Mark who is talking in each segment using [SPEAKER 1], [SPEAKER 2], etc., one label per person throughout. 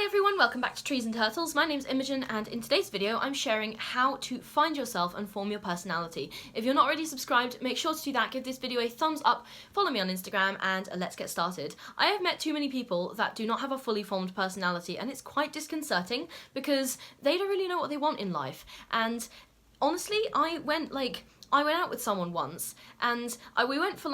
[SPEAKER 1] Hi everyone, welcome back to Trees and Turtles. My name's Imogen and in today's video I'm sharing how to find yourself and form your personality. If you're not already subscribed, make sure to do that, give this video a thumbs up, follow me on Instagram and let's get started. I have met too many people that do not have a fully formed personality and it's quite disconcerting because they don't really know what they want in life. And honestly, I went out with someone once and we went for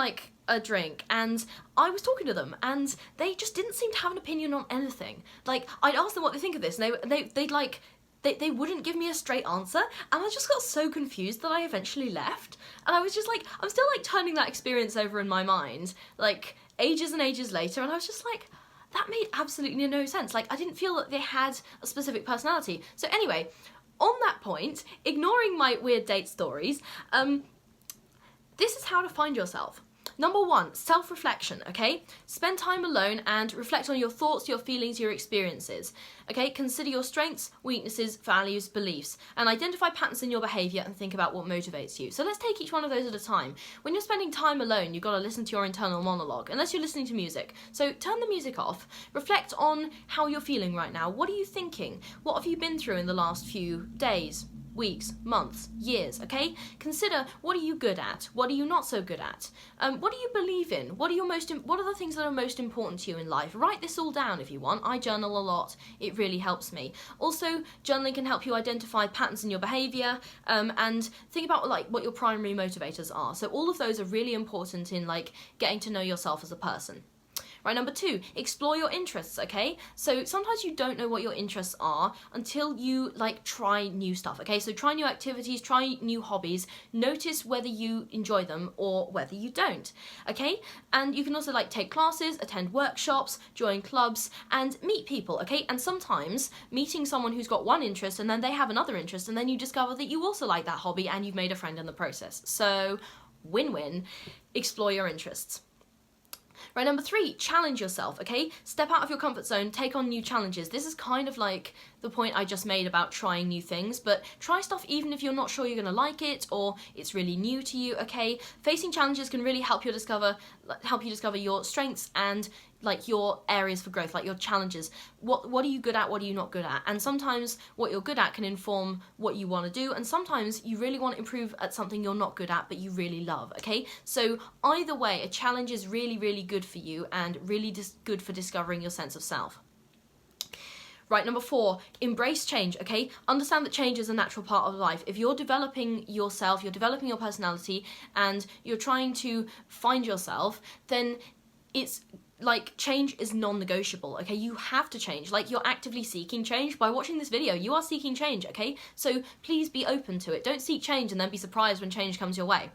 [SPEAKER 1] a drink and I was talking to them and they just didn't seem to have an opinion on anything. I'd ask them what they think of this and they wouldn't give me a straight answer and I just got so confused that I eventually left. And I was just I'm still turning that experience over in my mind ages and ages later, and I was just that made absolutely no sense. I didn't feel that they had a specific personality. So anyway, on that point, ignoring my weird date stories, this is how to find yourself. Number 1, self-reflection, okay? Spend time alone and reflect on your thoughts, your feelings, your experiences, okay? Consider your strengths, weaknesses, values, beliefs, and identify patterns in your behaviour and think about what motivates you. So let's take each one of those at a time. When you're spending time alone, you've got to listen to your internal monologue, unless you're listening to music. So turn the music off, reflect on how you're feeling right now. What are you thinking? What have you been through in the last few days? Weeks, months, years, okay? Consider, what are you good at? What are you not so good at? What do you believe in? What are the things that are most important to you in life? Write this all down if you want. I journal a lot. It really helps me. Also, journaling can help you identify patterns in your behaviour and think about what your primary motivators are. So all of those are really important in getting to know yourself as a person. Right, number 2, explore your interests, okay? So sometimes you don't know what your interests are until you try new stuff, okay? So try new activities, try new hobbies, notice whether you enjoy them or whether you don't, okay? And you can also take classes, attend workshops, join clubs and meet people, okay? And sometimes meeting someone who's got one interest and then they have another interest and then you discover that you also like that hobby and you've made a friend in the process. So win-win, explore your interests. Right, number 3, challenge yourself, okay? Step out of your comfort zone, take on new challenges. This is kind of the point I just made about trying new things, but try stuff even if you're not sure you're gonna like it or it's really new to you, okay? Facing challenges can really help you discover your strengths and your areas for growth, your challenges. What are you good at, what are you not good at? And sometimes what you're good at can inform what you want to do, and sometimes you really want to improve at something you're not good at but you really love, okay? So either way, a challenge is really, really good for you and really good for discovering your sense of self. Right, number 4, embrace change, okay? Understand that change is a natural part of life. If you're developing yourself, you're developing your personality, and you're trying to find yourself, then it's change is non-negotiable, okay? You have to change. You're actively seeking change. By watching this video, you are seeking change, okay? So please be open to it. Don't seek change and then be surprised when change comes your way.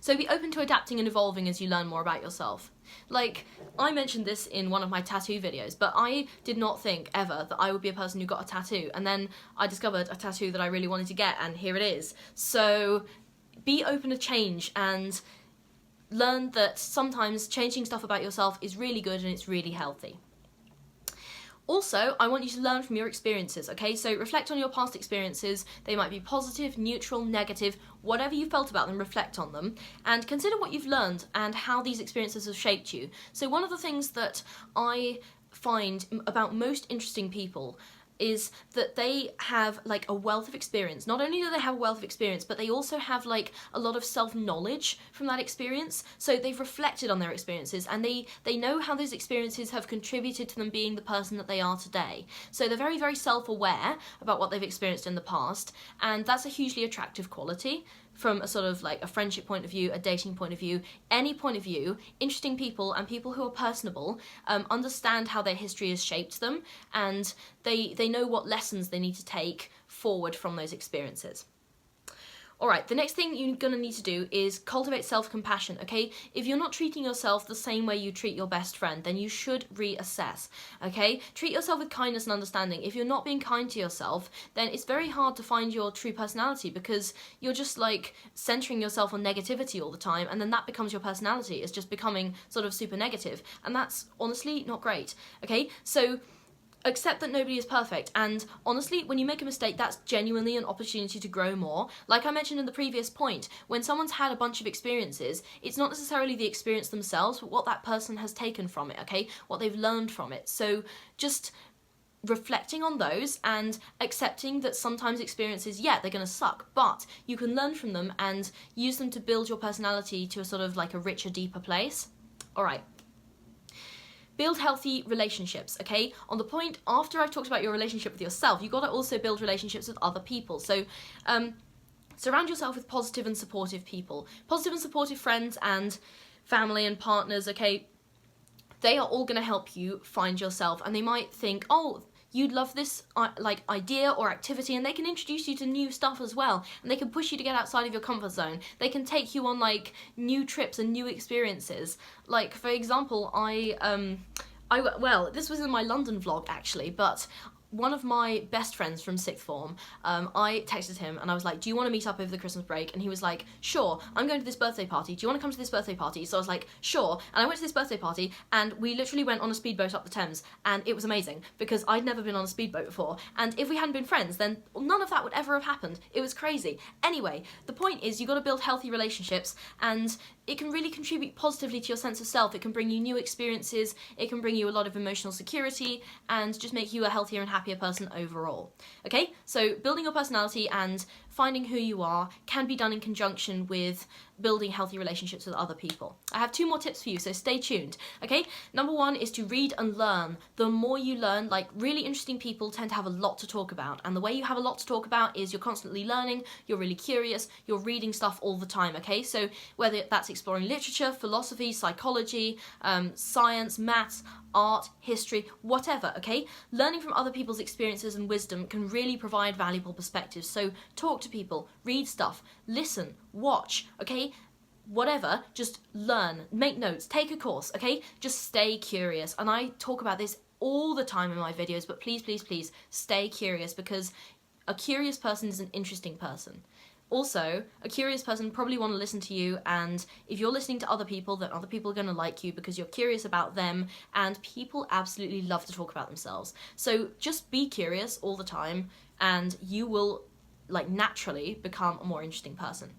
[SPEAKER 1] So be open to adapting and evolving as you learn more about yourself. I mentioned this in one of my tattoo videos, but I did not think ever that I would be a person who got a tattoo, and then I discovered a tattoo that I really wanted to get, and here it is. So be open to change and learn that sometimes changing stuff about yourself is really good and it's really healthy. Also, I want you to learn from your experiences, okay? So reflect on your past experiences. They might be positive, neutral, negative, whatever you felt about them, reflect on them, and consider what you've learned and how these experiences have shaped you. So one of the things that I find about most interesting people is that they have a wealth of experience. Not only do they have a wealth of experience, but they also have a lot of self-knowledge from that experience. So they've reflected on their experiences and they know how those experiences have contributed to them being the person that they are today. So they're very, very self-aware about what they've experienced in the past, and that's a hugely attractive quality from a sort of a friendship point of view, a dating point of view, any point of view. Interesting people and people who are personable understand how their history has shaped them, and they know what lessons they need to take forward from those experiences. Alright, the next thing you're going to need to do is cultivate self-compassion, okay? If you're not treating yourself the same way you treat your best friend, then you should reassess, okay? Treat yourself with kindness and understanding. If you're not being kind to yourself, then it's very hard to find your true personality because you're just centering yourself on negativity all the time, and then that becomes your personality. It's just becoming sort of super negative, and that's honestly not great, okay? So accept that nobody is perfect, and honestly, when you make a mistake, that's genuinely an opportunity to grow more. Like I mentioned in the previous point, when someone's had a bunch of experiences, it's not necessarily the experience themselves, but what that person has taken from it, okay? What they've learned from it. So just reflecting on those and accepting that sometimes experiences, yeah, they're going to suck, but you can learn from them and use them to build your personality to a sort of like a richer, deeper place. All right. Build healthy relationships, okay? On the point, after I've talked about your relationship with yourself, you've got to also build relationships with other people. So surround yourself with positive and supportive people. Positive and supportive friends and family and partners, okay? They are all going to help you find yourself, and they might think, oh, you'd love this like idea or activity, and they can introduce you to new stuff as well, and they can push you to get outside of your comfort zone. They can take you on like new trips and new experiences. Like, for example, well, this was in my London vlog actually, but one of my best friends from sixth form, I texted him and I was like, do you want to meet up over the Christmas break? And he was like, sure, I'm going to this birthday party. Do you want to come to this birthday party? So I was like, sure. And I went to this birthday party and we literally went on a speedboat up the Thames, and it was amazing because I'd never been on a speedboat before. And if we hadn't been friends, then none of that would ever have happened. It was crazy. Anyway, the point is, you got to build healthy relationships, and it can really contribute positively to your sense of self. It can bring you new experiences, it can bring you a lot of emotional security, and just make you a healthier and happier person overall. Okay, so building your personality and finding who you are can be done in conjunction with building healthy relationships with other people. I have 2 more tips for you, so stay tuned. Okay, number 1 is to read and learn. The more you learn, like, really interesting people tend to have a lot to talk about, and the way you have a lot to talk about is you're constantly learning, you're really curious, you're reading stuff all the time. Okay, so whether that's exploring literature, philosophy, psychology, science, maths, art, history, whatever, okay? Learning from other people's experiences and wisdom can really provide valuable perspectives. So talk to people, read stuff, listen, watch, okay? Whatever, just learn, make notes, take a course, okay? Just stay curious. And I talk about this all the time in my videos, but please, please, please stay curious, because a curious person is an interesting person. Also, a curious person probably want to listen to you, and if you're listening to other people, then other people are going to like you because you're curious about them, and people absolutely love to talk about themselves. So just be curious all the time, and you will, like, naturally become a more interesting person.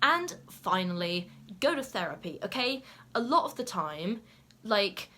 [SPEAKER 1] And finally, go to therapy, okay? A lot of the time, like,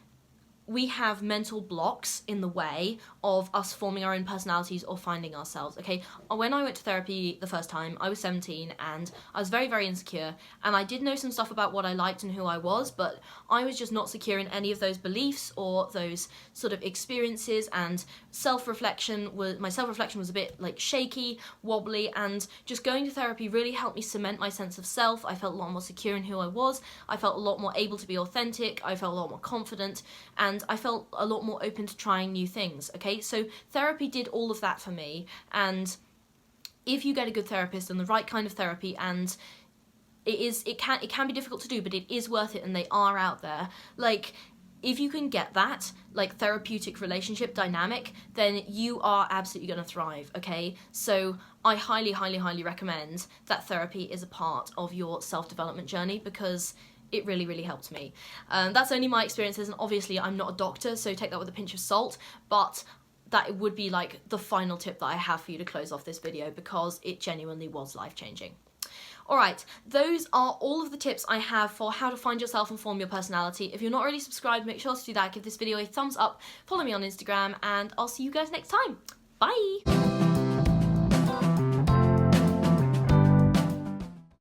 [SPEAKER 1] we have mental blocks in the way of us forming our own personalities or finding ourselves, okay? When I went to therapy the first time, I was 17 and I was very, very insecure, and I did know some stuff about what I liked and who I was, but I was just not secure in any of those beliefs or those sort of experiences, and my self-reflection was a bit like shaky, wobbly, and just going to therapy really helped me cement my sense of self. I felt a lot more secure in who I was, I felt a lot more able to be authentic, I felt a lot more confident, and I felt a lot more open to trying new things, okay? So therapy did all of that for me, and if you get a good therapist and the right kind of therapy, and it can be difficult to do, but it is worth it, and they are out there. Like, if you can get that, like, therapeutic relationship dynamic, then you are absolutely going to thrive, okay? So I highly, highly, highly recommend that therapy is a part of your self-development journey, because it really, really helped me. That's only my experiences, and obviously I'm not a doctor, so take that with a pinch of salt, but that would be like the final tip that I have for you to close off this video, because it genuinely was life-changing. Alright, those are all of the tips I have for how to find yourself and form your personality. If you're not already subscribed, make sure to do that, give this video a thumbs up, follow me on Instagram, and I'll see you guys next time. Bye!